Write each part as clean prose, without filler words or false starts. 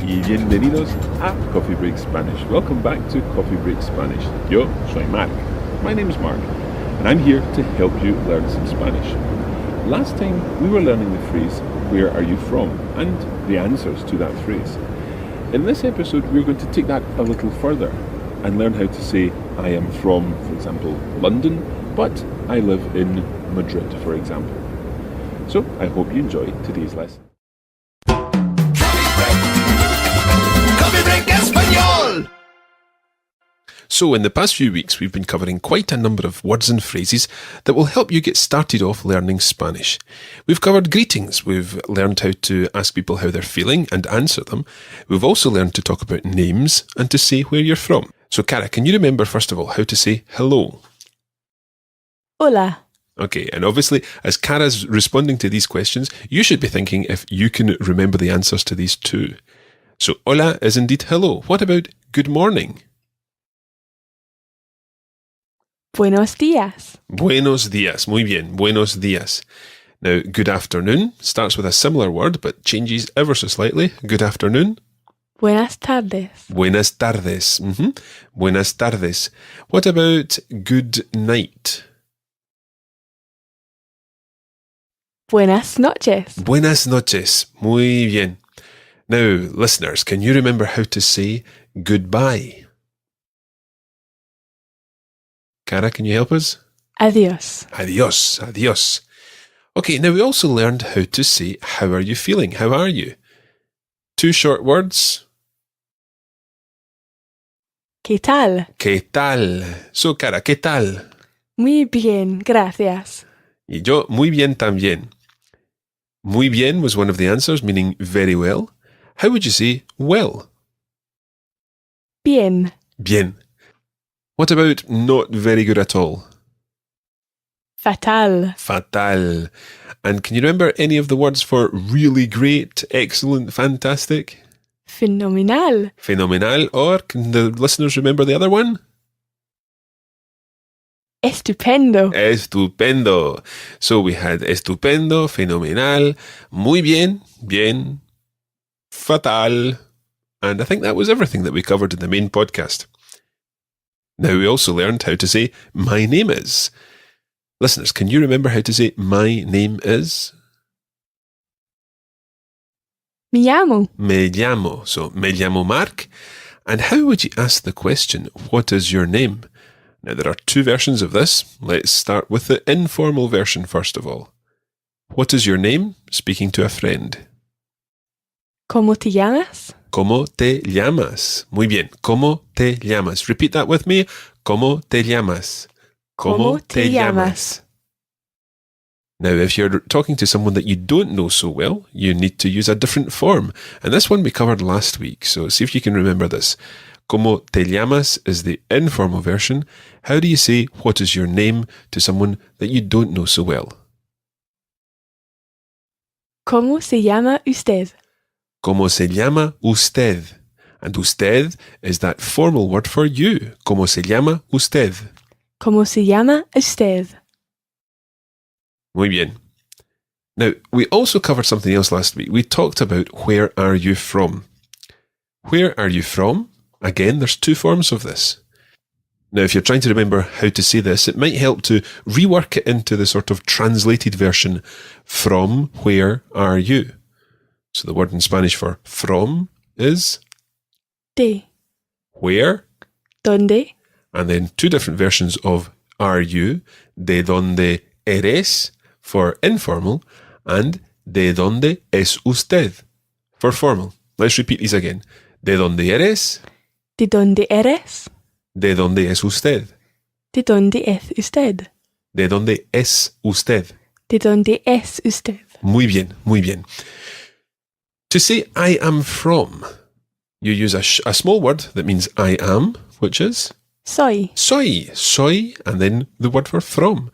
y bienvenidos a Coffee Break Spanish. Welcome back to Coffee Break Spanish. Yo soy Mark. My name is Mark, and I'm here to help you learn some Spanish. Last time we were learning the phrase, where are you from? And the answers to that phrase. In this episode, we're going to take that a little further and learn how to say, I am from, for example, London, but I live in Madrid, for example. So, I hope you enjoy today's lesson. Coffee Break Español! So in the past few weeks, we've been covering quite a number of words and phrases that will help you get started off learning Spanish. We've covered greetings, we've learned how to ask people how they're feeling and answer them. We've also learned to talk about names and to say where you're from. So Cara, can you remember first of all how to say hello? Hola. Okay, and obviously as Cara's responding to these questions, you should be thinking if you can remember the answers to these too. So hola is indeed hello. What about good morning? Buenos días. Buenos días. Muy bien. Buenos días. Now, good afternoon starts with a similar word but changes ever so slightly. Good afternoon. Buenas tardes. Buenas tardes. Buenas tardes. What about good night? Buenas noches. Buenas noches. Muy bien. Now, listeners, can you remember how to say goodbye? Cara, can you help us? Adiós. Adios, adios. Okay, now we also learned how to say, how are you feeling? How are you? Two short words. ¿Qué tal? ¿Qué tal? So, Cara, ¿qué tal? Muy bien, gracias. Y yo, muy bien también. Muy bien was one of the answers, meaning very well. How would you say well? Bien. Bien. What about not very good at all? Fatal. Fatal. And can you remember any of the words for really great, excellent, fantastic? Fenomenal. Fenomenal. Or can the listeners remember the other one? Estupendo. Estupendo. So we had estupendo, fenomenal, muy bien, bien, fatal. And I think that was everything that we covered in the main podcast. Now we also learned how to say my name is. Listeners, can you remember how to say my name is? Me llamo. Me llamo. So me llamo Mark. And how would you ask the question, what is your name? Now there are two versions of this. Let's start with the informal version first of all. What is your name? Speaking to a friend. ¿Cómo te llamas? ¿Cómo te llamas? Muy bien. ¿Cómo te llamas? Repeat that with me. ¿Cómo te llamas? ¿Cómo te llamas? Now, if you're talking to someone that you don't know so well, you need to use a different form. And this one we covered last week, so see if you can remember this. ¿Cómo te llamas is the informal version. How do you say what is your name to someone that you don't know so well? ¿Cómo se llama usted? ¿Cómo se llama usted? And usted is that formal word for you. ¿Cómo se llama usted? ¿Cómo se llama usted? Muy bien. Now, we also covered something else last week. We talked about where are you from? Where are you from? Again, there's two forms of this. Now, if you're trying to remember how to say this, it might help to rework it into the sort of translated version, from where are you? So the word in Spanish for from is De. where, ¿Dónde? and then two different versions of are you, de donde eres for informal, and de donde es usted for formal. Let's repeat these again. De donde eres, ¿De dónde eres? de donde es usted, ¿De dónde es usted? de donde es usted. ¿De dónde es usted? Muy bien, muy bien. To say I am from, you use a small word that means I am, which is Soy. soy, and then the word for from.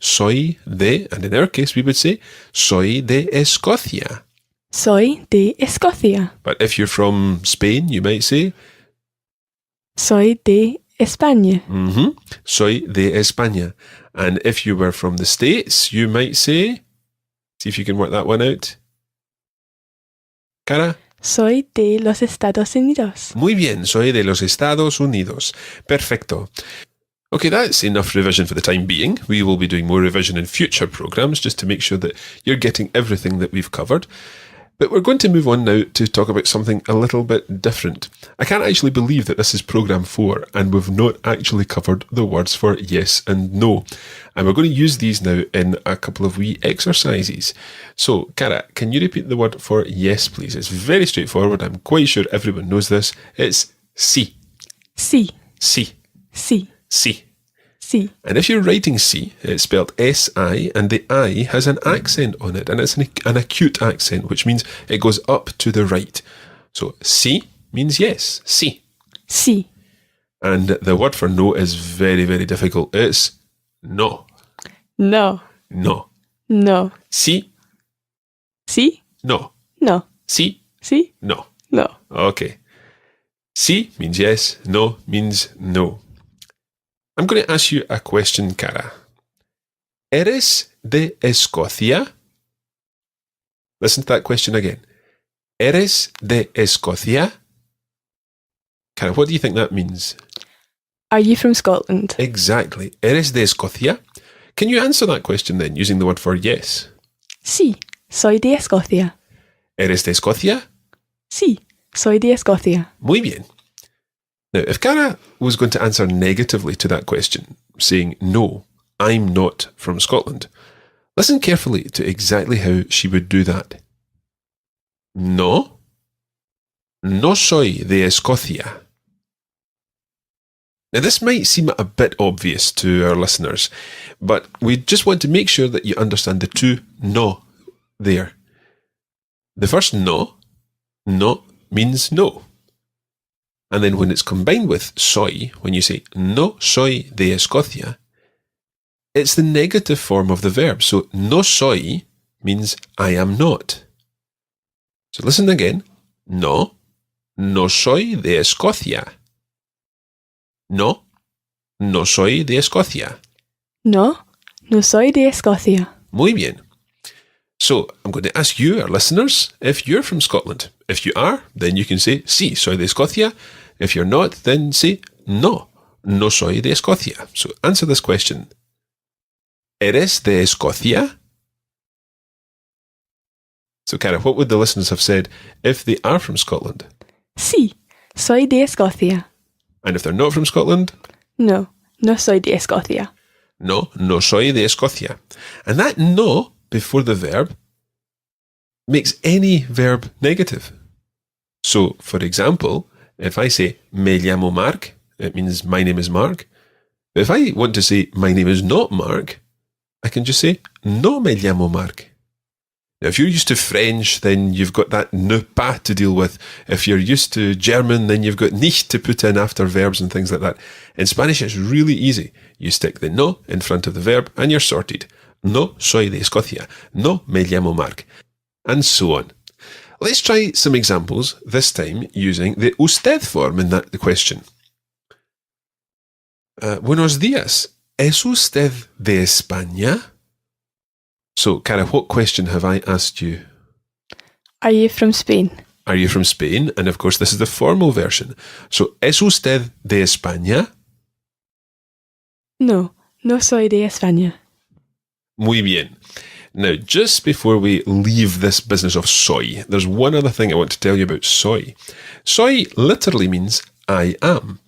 Soy de, and in our case we would say, soy de Escocia. Soy de Escocia. But if you're from Spain, you might say, Soy de España. soy de España. And if you were from the States, you might say, see if you can work that one out. Cara? Soy de los Estados Unidos. Muy bien, soy de los Estados Unidos. Perfecto. Okay, that's enough revision for the time being. We will be doing more revision in future programs just to make sure that you're getting everything that we've covered. But we're going to move on now to talk about something a little bit different. I can't actually believe that this is program 4 and we've not actually covered the words for yes and no. And we're going to use these now in a couple of wee exercises. So, Cara, can you repeat the word for yes, please? It's very straightforward. I'm quite sure everyone knows this. It's sí. Sí, Sí. sí, Sí. sí, And if you're writing C, it's spelled S-I, and the I has an accent on it, and it's an acute accent, which means it goes up to the right. So C means yes, sí. sí, And the word for no is very, very difficult. It's no, no, no. no, Sí, sí, no. no, Sí, sí, no. no. Okay. Sí means yes, no means no. I'm going to ask you a question, Cara. ¿Eres de Escocia? Listen to that question again. ¿Eres de Escocia? Cara, what do you think that means? Are you from Scotland? Exactly. ¿Eres de Escocia? Can you answer that question then using the word for yes? Sí, soy de Escocia. ¿Eres de Escocia? Sí, soy de Escocia. Muy bien. Now, if Cara was going to answer negatively to that question, saying, no, I'm not from Scotland, listen carefully to exactly how she would do that. No, no soy de Escocia. Now, this might seem a bit obvious to our listeners, but we just want to make sure that you understand the two no there. The first no means no. And then when it's combined with soy, when you say no soy de Escocia, it's the negative form of the verb. So no soy means I am not. So listen again. No soy de Escocia. No soy de Escocia. No, no soy de Escocia. Muy bien. So I'm going to ask you, our listeners, if you're from Scotland. If you are, then you can say sí, soy de Escocia. If you're not, then say no soy de Escocia. So answer this question. ¿Eres de Escocia? So, Cara, what would the listeners have said if they are from Scotland? Sí, soy de Escocia. And if they're not from Scotland? No, no soy de Escocia. No soy de Escocia. And that no before the verb makes any verb negative. So, for example, if I say me llamo Mark, it means my name is Mark. But if I want to say my name is not Mark, I can just say no me llamo Mark. Now, if you're used to French, then you've got that ne pas to deal with. If you're used to German, then you've got nicht to put in after verbs and things like that. In Spanish, it's really easy. You stick the no in front of the verb and you're sorted. No soy de Escocia. No me llamo Mark. And so on. Let's try some examples, this time using the usted form in that question. Buenos días. ¿Es usted de España? So, Cara, what question have I asked you? Are you from Spain? Are you from Spain? And of course, this is the formal version. So, ¿es usted de España? No, no soy de España. Muy bien. Now, just before we leave this business of soy, there's one other thing I want to tell you about soy. Soy literally means I am.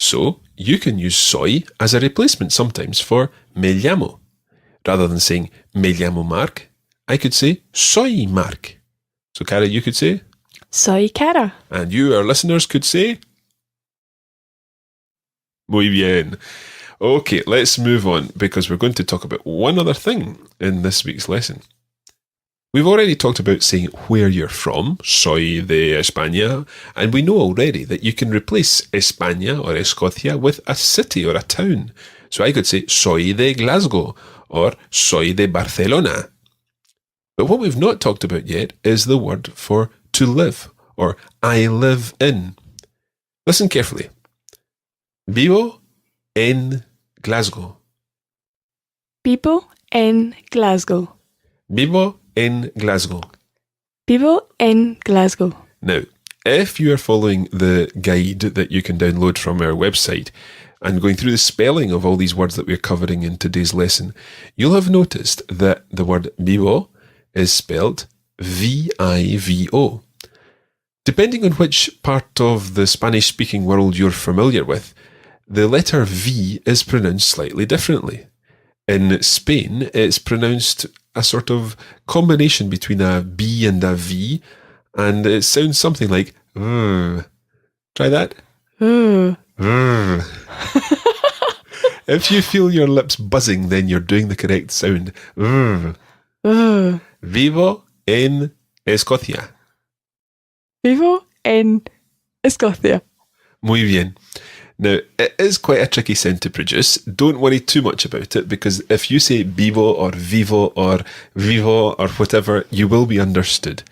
So, you can use soy as a replacement sometimes for me llamo. Rather than saying me llamo Mark, I could say soy Mark. So, Cara, you could say? Soy Cara. And you, our listeners, could say? Muy bien. Okay, let's move on because we're going to talk about one other thing in this week's lesson. We've already talked about saying where you're from, soy de España, and we know already that you can replace España or Escocia with a city or a town. So I could say soy de Glasgow or soy de Barcelona. But what we've not talked about yet is the word for to live or I live in. Listen carefully. Vivo en Glasgow. Vivo en Glasgow. Vivo en Glasgow. Vivo en Glasgow. Now, if you are following the guide that you can download from our website and going through the spelling of all these words that we're covering in today's lesson, you'll have noticed that the word vivo is spelled V-I-V-O. Depending on which part of the Spanish-speaking world you're familiar with, the letter V is pronounced slightly differently. In Spain, it's pronounced a sort of combination between a B and a V, and it sounds something like "rrr." Try that. Rrr. "Rrr." If you feel your lips buzzing, then you're doing the correct sound. "Rrr." Rrr. Vivo en Escocia. Vivo en Escocia. Muy bien. Now, it is quite a tricky sound to produce. Don't worry too much about it, because if you say vivo or vivo or whatever, you will be understood.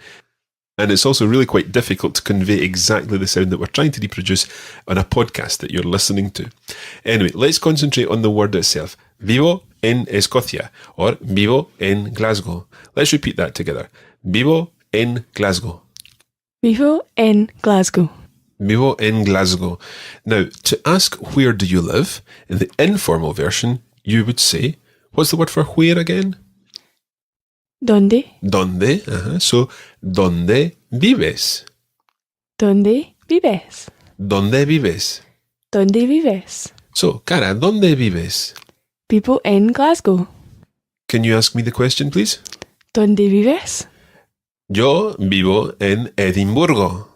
And it's also really quite difficult to convey exactly the sound that we're trying to reproduce on a podcast that you're listening to. Anyway, let's concentrate on the word itself. Vivo en Escocia, or vivo en Glasgow. Let's repeat that together. Vivo en Glasgow. Vivo en Glasgow. Vivo en Glasgow. Now, to ask where do you live, in the informal version, you would say, what's the word for where again? ¿Dónde? Donde. So, ¿dónde vives? ¿Dónde vives? ¿Dónde vives? ¿Dónde vives? So, Cara, ¿dónde vives? Vivo en Glasgow. Can you ask me the question, please? ¿Dónde vives? Yo vivo en Edimburgo.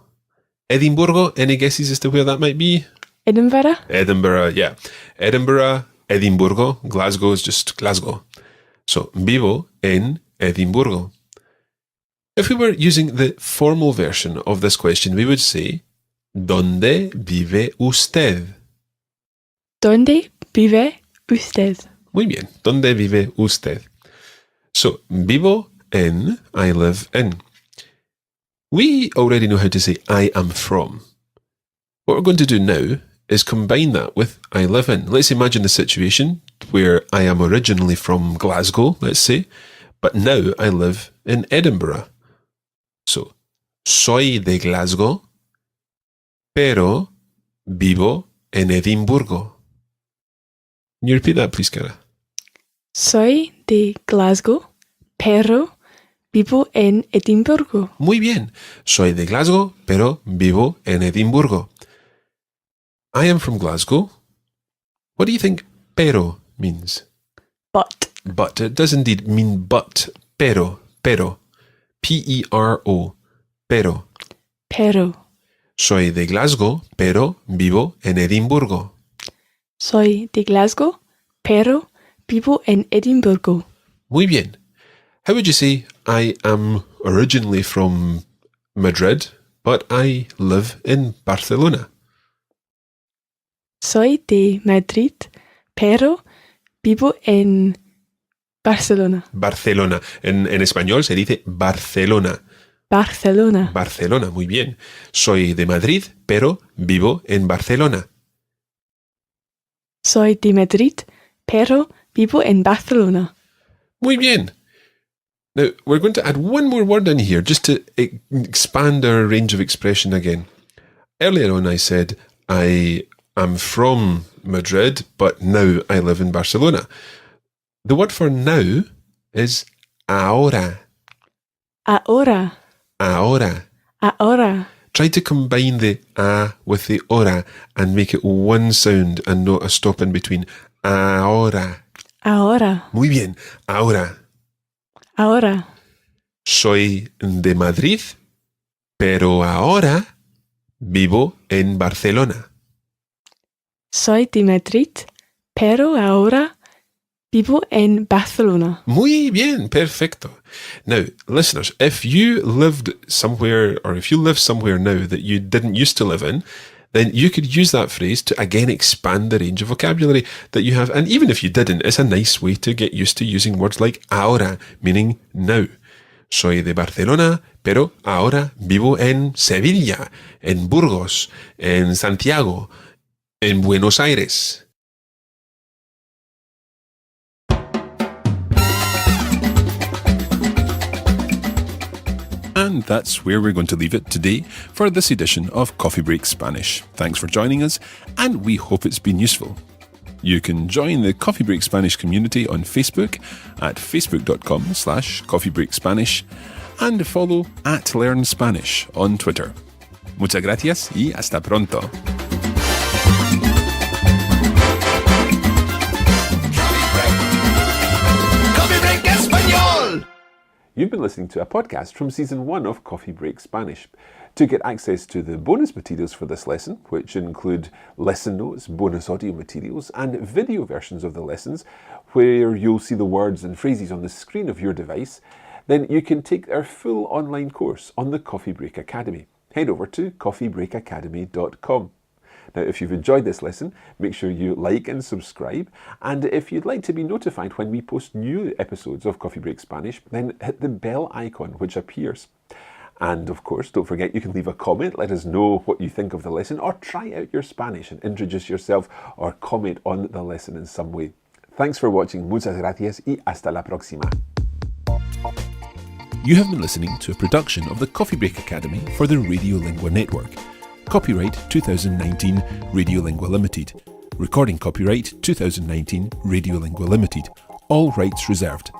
Edimburgo, any guesses as to where that might be? Edinburgh. Edinburgh, yeah. Edinburgh, Edimburgo. Glasgow is just Glasgow. So, vivo en Edimburgo. If we were using the formal version of this question, we would say, ¿Dónde vive usted? ¿Dónde vive usted? Muy bien. ¿Dónde vive usted? So, vivo en, I live in. We already know how to say I am from. What we're going to do now is combine that with I live in. Let's imagine the situation where I am originally from Glasgow, let's say, but now I live in Edinburgh. So, soy de Glasgow, pero vivo en Edimburgo. Can you repeat that, please, Cara? Soy de Glasgow, pero vivo en Edimburgo. Muy bien. Soy de Glasgow, pero vivo en Edimburgo. I am from Glasgow. What do you think pero means? But. But. It does indeed mean but. Pero. P-E-R-O. Pero. Pero. Soy de Glasgow, pero vivo en Edimburgo. Soy de Glasgow, pero vivo en Edimburgo. Muy bien. How would you say I am originally from Madrid, but I live in Barcelona? Soy de Madrid, pero vivo en Barcelona. Barcelona. En español se dice Barcelona. Barcelona. Barcelona, muy bien. Soy de Madrid, pero vivo en Barcelona. Soy de Madrid, pero vivo en Barcelona. Muy bien. Now, we're going to add one more word in here just to expand our range of expression again. Earlier on, I said I am from Madrid, but now I live in Barcelona. The word for now is ahora. Ahora. Ahora. Ahora. Try to combine the a with the ora and make it one sound and not a stop in between. Ahora. Ahora. Muy bien. Ahora. Ahora. Soy de Madrid, pero ahora vivo en Barcelona. Soy de Madrid, pero ahora vivo en Barcelona. Muy bien, perfecto. Now, listeners, if you lived somewhere, or if you live somewhere now that you didn't used to live in, then you could use that phrase to again expand the range of vocabulary that you have. And even if you didn't, it's a nice way to get used to using words like ahora, meaning now. Soy de Barcelona, pero ahora vivo en Sevilla, en Burgos, en Santiago, en Buenos Aires. And that's where we're going to leave it today for this edition of Coffee Break Spanish. Thanks for joining us, and we hope it's been useful. You can join the Coffee Break Spanish community on Facebook at facebook.com/coffeebreakspanish and follow @LearnSpanish on Twitter. Muchas gracias y hasta pronto. Coffee Break Español. You've been listening to a podcast from Season 1 of Coffee Break Spanish. To get access to the bonus materials for this lesson, which include lesson notes, bonus audio materials, and video versions of the lessons, where you'll see the words and phrases on the screen of your device, then you can take our full online course on the Coffee Break Academy. Head over to coffeebreakacademy.com. Now, if you've enjoyed this lesson, make sure you like and subscribe. And if you'd like to be notified when we post new episodes of Coffee Break Spanish, then hit the bell icon which appears. And of course, don't forget you can leave a comment, let us know what you think of the lesson, or try out your Spanish and introduce yourself or comment on the lesson in some way. Thanks for watching. Muchas gracias y hasta la próxima. You have been listening to a production of the Coffee Break Academy for the Radiolingua Network. Copyright 2019 Radiolingua Limited. Recording copyright 2019 Radiolingua Limited. All rights reserved.